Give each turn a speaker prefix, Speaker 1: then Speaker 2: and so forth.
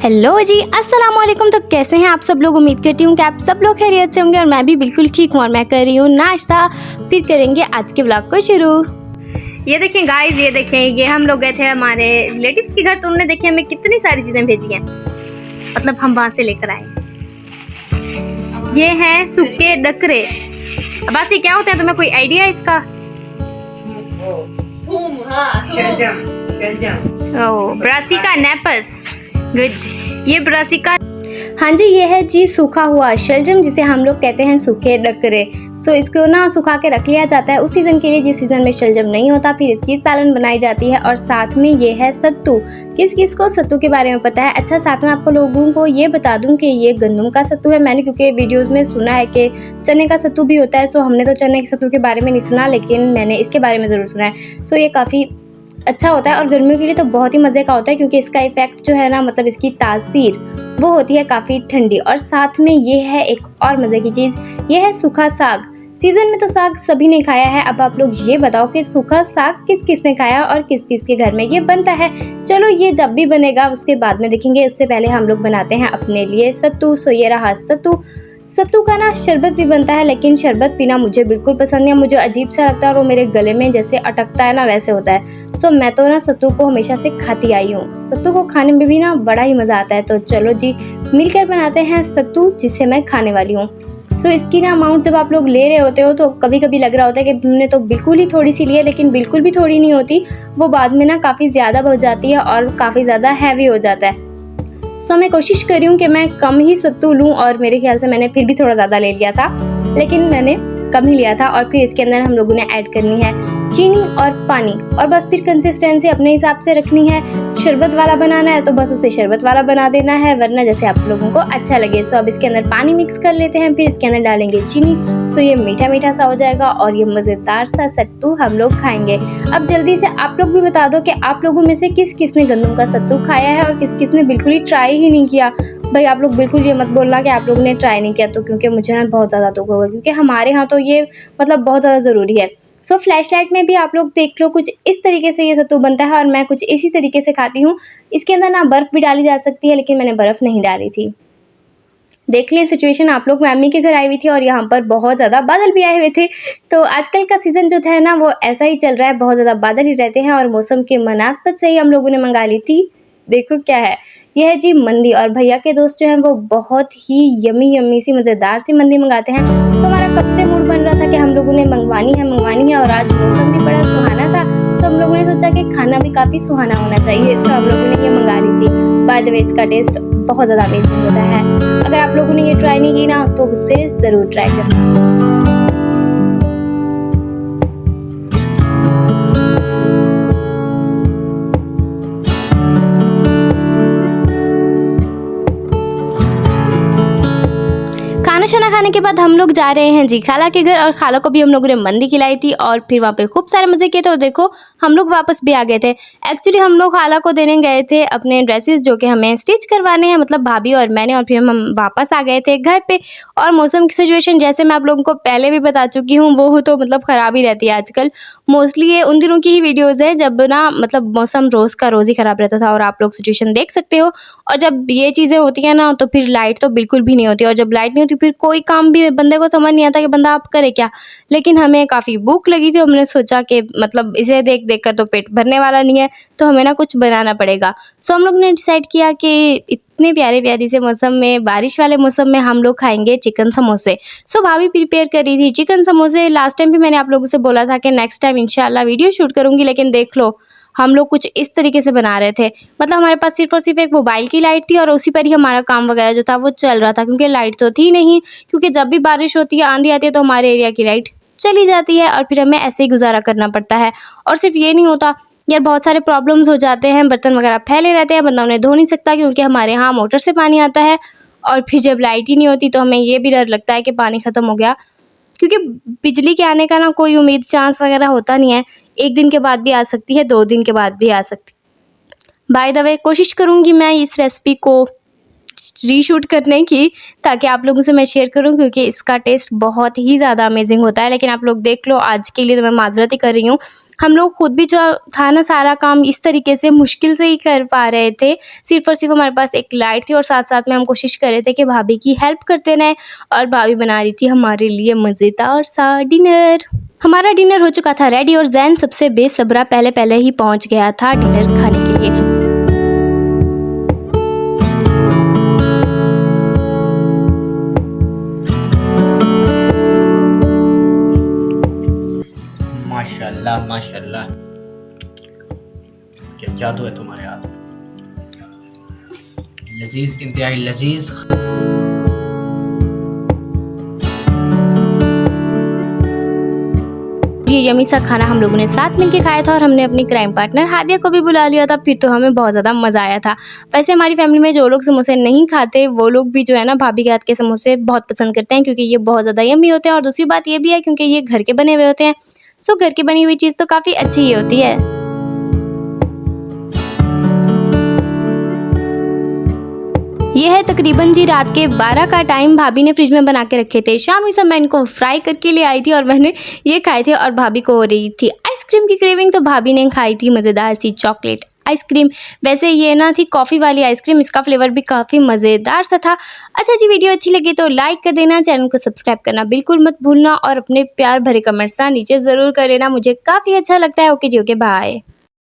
Speaker 1: Hello जी, अस्सलाम वालेकुम। तो कैसे हैं आप सब लोग? उम्मीद करती हूँ कि आप सब लोग खैरियत से होंगे और मैं भी बिल्कुल ठीक हूँ। और मैं कर रही हूँ नाश्ता, फिर करेंगे आज के व्लॉग को शुरू। ये देखें गाइस, ये देखें, ये हम लोग गए थे हमारे रिलेटिव्स के घर, तो उन्होंने देखे हमें कितनी सारी चीज़ें भेजी हैं, मतलब हम वहाँ से लेकर आए। ये हैं सूखे डकरे। बस ये क्या होता है, तुम्हें कोई आइडिया है इसका? ओह, ब्रासिका नेपस, गुड। ये ब्रासिका, हाँ जी, ये है जी सूखा हुआ शलजम, जिसे हम लोग कहते हैं सूखे डकरे। सो इसको ना सुखा के रख लिया जाता है उस सीज़न के लिए जिस सीज़न में शलजम नहीं होता, फिर इसकी सालन बनाई जाती है। और साथ में ये है सत्तू। किस किस को सत्तू के बारे में पता है? अच्छा, साथ में आपको लोगों को ये बता दूं कि ये गंदम का सत्तू है। मैंने क्योंकि वीडियोस में सुना है कि चने का सत्तू भी होता है, सो हमने तो चने के सत्तू के बारे में नहीं सुना, लेकिन मैंने इसके बारे में ज़रूर सुना है। सो ये काफ़ी अच्छा होता है और गर्मियों के लिए तो बहुत ही मज़े का होता है, क्योंकि इसका इफेक्ट जो है ना, मतलब इसकी तासीर वो होती है काफ़ी ठंडी। और साथ में ये है एक और मज़े की चीज़, ये है सूखा साग। सीज़न में तो साग सभी ने खाया है। अब आप लोग ये बताओ कि सूखा साग किस किस ने खाया और किस किस के घर में ये बनता है। चलो, ये जब भी बनेगा उसके बाद में देखेंगे। इससे पहले हम लोग बनाते हैं अपने लिए सत्तू। सो ये रहा सत्तू। सत्तू का ना शरबत भी बनता है, लेकिन शरबत पीना मुझे बिल्कुल पसंद नहीं है। मुझे अजीब सा लगता है और वो मेरे गले में जैसे अटकता है ना, वैसे होता है। सो मैं तो ना सत्तू को हमेशा से खाती आई हूँ। सत्तू को खाने में भी ना बड़ा ही मज़ा आता है। तो चलो जी, मिलकर बनाते हैं सत्तू, जिसे मैं खाने वाली हूँ। सो इसकी ना अमाउंट जब आप लोग ले रहे होते हो तो कभी कभी लग रहा होता है कि हमने तो बिल्कुल ही थोड़ी सी ली है, लेकिन बिल्कुल भी थोड़ी नहीं होती। वो बाद में ना काफ़ी ज़्यादा हो जाती है और काफ़ी ज़्यादा हैवी हो जाता है। सो मैं कोशिश कर रही हूँ कि मैं कम ही सत्तू लूँ, और मेरे ख्याल से मैंने फिर भी थोड़ा ज़्यादा ले लिया था, लेकिन मैंने कम ही लिया था। और फिर इसके अंदर हम लोगों ने ऐड करनी है चीनी और पानी, और बस फिर कंसिस्टेंसी अपने हिसाब से रखनी है। शरबत वाला बनाना है तो बस उसे शरबत वाला बना देना है, वरना जैसे आप लोगों को अच्छा लगे। सो अब इसके अंदर पानी मिक्स कर लेते हैं, फिर इसके अंदर डालेंगे चीनी। सो ये मीठा मीठा सा हो जाएगा और ये मज़ेदार सा सत्तू हम लोग खाएंगे। अब जल्दी से आप लोग भी बता दो कि आप लोगों में से किस किस ने गंदम का सत्तू खाया है और किस किस ने बिल्कुल ही ट्राई ही नहीं किया। भाई आप लोग बिल्कुल ये मत बोलना कि आप लोगों ने ट्राई नहीं किया, तो क्योंकि मुझे ना बहुत ज़्यादा दुख होगा, क्योंकि हमारे यहाँ तो ये मतलब बहुत ज़्यादा ज़रूरी है। सो फ्लैश लाइट में भी आप लोग देख लो, कुछ इस तरीके से ये सत्तू बनता है और मैं कुछ इसी तरीके से खाती हूँ। इसके अंदर ना बर्फ़ भी डाली जा सकती है, लेकिन मैंने बर्फ़ नहीं डाली थी। देख लें सिचुएशन, आप लोग मम्मी के घर आई हुई थी और यहाँ पर बहुत ज़्यादा बादल भी आए हुए थे। तो आजकल का सीज़न जो था ना, वो ऐसा ही चल रहा है, बहुत ज़्यादा बादल ही रहते हैं। और मौसम के मुनासबत से ही हम लोगों ने मंगा ली थी। देखो क्या है, ये है जी मंदी। और भैया के दोस्त जो हैं वो बहुत ही यमी यमी सी मज़ेदार सी मंदी मंगाते हैं। तो हमारा कब से मूड बन रहा था कि हम लोगों ने मंगवानी है, और आज मौसम भी बड़ा सुहाना था। तो हम लोगों ने सोचा कि खाना भी काफ़ी सुहाना होना चाहिए, तो हम लोगों ने ये मंगा ली थी। बाय द वे, इसका टेस्ट बहुत ज़्यादा अमेजिंग होता है। अगर आप लोगों ने ये ट्राई नहीं की ना, तो उसे ज़रूर ट्राई करना। खाना शाना खाने के बाद हम लोग जा रहे हैं जी खाला के घर, और खाला को भी हम लोगों ने मंदी खिलाई थी और फिर वहाँ पे खूब सारे मज़े किए थे। और देखो, हम लोग वापस भी आ गए थे। एक्चुअली हम लोग खाला को देने गए थे अपने ड्रेसेस, जो कि हमें स्टिच करवाने हैं, मतलब भाभी और मैंने। और फिर हम वापस आ गए थे घर पे। और मौसम की सिचुएशन जैसे मैं आप लोगों को पहले भी बता चुकी हूँ, वो तो मतलब ख़राब ही रहती है आजकल। मोस्टली ये उन दिनों की ही वीडियोज़ हैं जब ना मतलब मौसम रोज़ का रोज़ ही ख़राब रहता था, और आप लोग सिचुएशन देख सकते हो। और जब ये चीज़ें होती हैं ना, तो फिर लाइट तो बिल्कुल भी नहीं होती, और जब लाइट नहीं होती फिर कोई काम भी बंदे को समझ नहीं आता कि बंदा आप करे क्या। लेकिन हमें काफ़ी भूख लगी थी, हमने सोचा कि मतलब इसे देख देख कर तो पेट भरने वाला नहीं है, तो हमें ना कुछ बनाना पड़ेगा। सो हम लोग ने डिसाइड किया कि इतने प्यारे प्यारी से मौसम में, बारिश वाले मौसम में हम लोग खाएंगे चिकन समोसे। सो भाभी प्रिपेयर कर रही थी चिकन समोसे। लास्ट टाइम भी मैंने आप लोगों से बोला था कि नेक्स्ट टाइम इंशाल्लाह वीडियो शूट करूँगी, लेकिन देख लो, हम लोग कुछ इस तरीके से बना रहे थे। मतलब हमारे पास सिर्फ़ और सिर्फ एक मोबाइल की लाइट थी और उसी पर ही हमारा काम वगैरह जो था वो चल रहा था, क्योंकि लाइट तो थी नहीं। क्योंकि जब भी बारिश होती है, आंधी आती है, तो हमारे एरिया की लाइट चली जाती है और फिर हमें ऐसे ही गुजारा करना पड़ता है। और सिर्फ ये नहीं होता यार, बहुत सारे प्रॉब्लम्स हो जाते हैं, बर्तन वगैरह फैले रहते हैं, बंदा उन्हें धो नहीं सकता, क्योंकि हमारे यहाँ मोटर से पानी आता है। और फिर जब लाइट ही नहीं होती तो हमें ये भी डर लगता है कि पानी ख़त्म हो गया, क्योंकि बिजली के आने का ना कोई उम्मीद चांस वगैरह होता नहीं है। 1 दिन के बाद भी आ सकती है, 2 दिन के बाद भी आ सकती। बाय द वे, कोशिश करूँगी मैं इस रेसिपी को रीशूट करने की, ताकि आप लोगों से मैं शेयर करूं, क्योंकि इसका टेस्ट बहुत ही ज़्यादा अमेजिंग होता है। लेकिन आप लोग देख लो, आज के लिए तो मैं माजरत ही कर रही हूँ। हम लोग खुद भी जो था ना सारा काम इस तरीके से मुश्किल से ही कर पा रहे थे, सिर्फ़ और सिर्फ हमारे पास एक लाइट थी और साथ-साथ में हम कोशिश कर रहे थे कि भाभी की हेल्प करते रहें और भाभी बना रही थी हमारे लिए मज़ेदार सा डिनर। हमारा डिनर हो चुका था रेडी और ज़ैन सबसे बेसब्रा पहले ही पहुँच गया था डिनर खाने के लिए।
Speaker 2: माशाल्लाह माशाल्लाह, क्या जादू है तुम्हारे हाथ में। लजीज, इंतहाई लजीज।
Speaker 1: ये यमी सा खाना हम लोगों ने साथ मिलके खाया था और हमने अपनी क्राइम पार्टनर हादिया को भी बुला लिया था, फिर तो हमें बहुत ज़्यादा मज़ा आया था। वैसे हमारी फैमिली में जो लोग समोसे नहीं खाते वो लोग भी जो है ना भाभी के हाथ के समोसे बहुत पसंद करते हैं, क्योंकि ये बहुत ज़्यादा यम्मी होते हैं और दूसरी बात ये भी है क्योंकि ये घर के बने हुए होते हैं। सो घर की बनी हुई चीज़ तो काफ़ी अच्छी ही होती है। ये है तकरीबन जी रात के 12 का टाइम। भाभी ने फ्रिज में बना के रखे थे शामी सब, मैं इनको फ्राई करके ले आई थी और मैंने ये खाए थे और भाभी को हो रही थी आइसक्रीम की क्रेविंग, तो भाभी ने खाई थी मज़ेदार सी चॉकलेट आइसक्रीम। वैसे ये ना थी कॉफ़ी वाली आइसक्रीम, इसका फ्लेवर भी काफ़ी मज़ेदार सा था। अच्छा जी, वीडियो अच्छी लगी तो लाइक कर देना, चैनल को सब्सक्राइब करना बिल्कुल मत भूलना और अपने प्यार भरे कमेंट्स ना नीचे ज़रूर कर लेना, मुझे काफ़ी अच्छा लगता है। ओके जी, ओके बाय।